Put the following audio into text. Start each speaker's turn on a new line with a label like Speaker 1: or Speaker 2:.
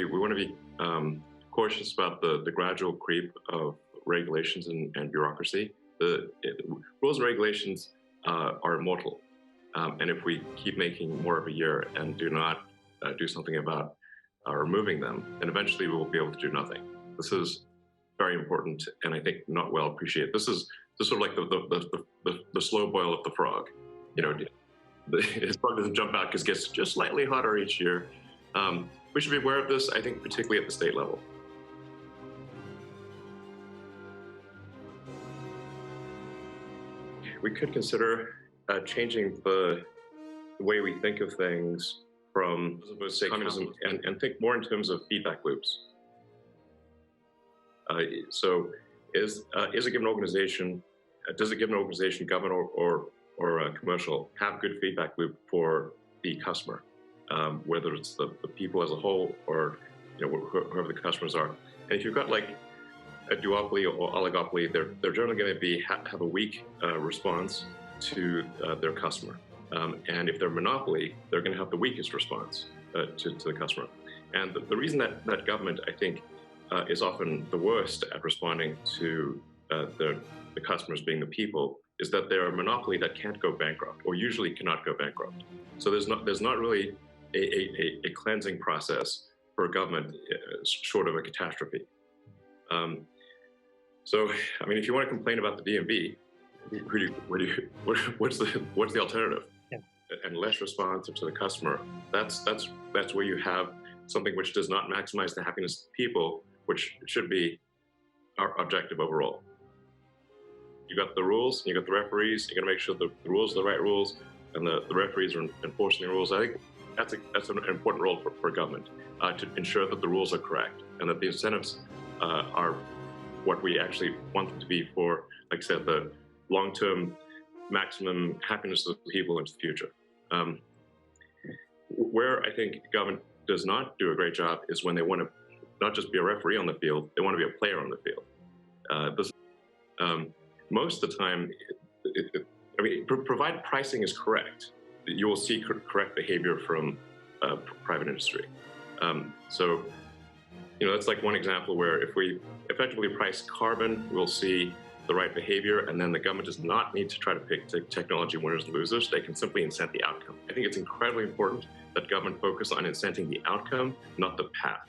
Speaker 1: we want to be cautious about the gradual creep of regulations and bureaucracy. Rules and regulations are immortal. And if we keep making more every year and do not do something about removing them, then eventually we will be able to do nothing. This is very important, and I think not well appreciated. This is sort of like the slow boil of the frog. You know, his frog doesn't jump out because it gets just slightly hotter each year. We should be aware of this, I think, particularly at the state level. We could consider changing the way we think of things from, say, communism and think more in terms of feedback loops. So is a given organization, does a given organization, government or commercial, have good feedback loop for the customer, whether it's the people as a whole or whoever the customers are? And if you've got like a duopoly or oligopoly, they're generally going to have a weak response to their customer. And if they're a monopoly, they're going to have the weakest response to the customer. And the reason that government, I think, is often the worst at responding to the customers being the people is that they're a monopoly that can't go bankrupt, or usually cannot go bankrupt. So there's not really a cleansing process for a government short of a catastrophe. So, I mean, if you want to complain about the DMV, what's the alternative?
Speaker 2: Yeah.
Speaker 1: And less responsive to the customer. That's where you have something which does not maximize the happiness of people, which should be our objective overall. You got the rules, you got the referees. You got to make sure the rules are the right rules, and the referees are enforcing the rules. I think that's an important role for government to ensure that the rules are correct and that the incentives are what we actually want them to be for, like I said, the long-term maximum happiness of the people into the future. Where I think government does not do a great job is when they want to not just be a referee on the field, they want to be a player on the field. Most of the time, provided pricing is correct, you will see correct behavior from private industry. So, that's like one example where if we effectively price carbon, we'll see the right behavior, and then the government does not need to try to pick technology winners and losers. They can simply incent the outcome. I think it's incredibly important that government focus on incenting the outcome, not the path.